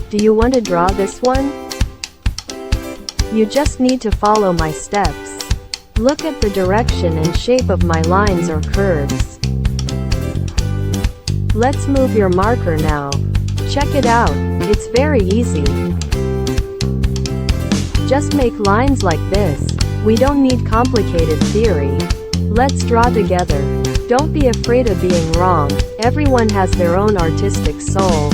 Do you want to draw this one? You just need to follow my steps. Look at the direction and shape of my lines or curves. Let's move your marker now. Check it out, it's very easy. Just make lines like this. We don't need complicated theory. Let's draw together. Don't be afraid of being wrong. Everyone has their own artistic soul.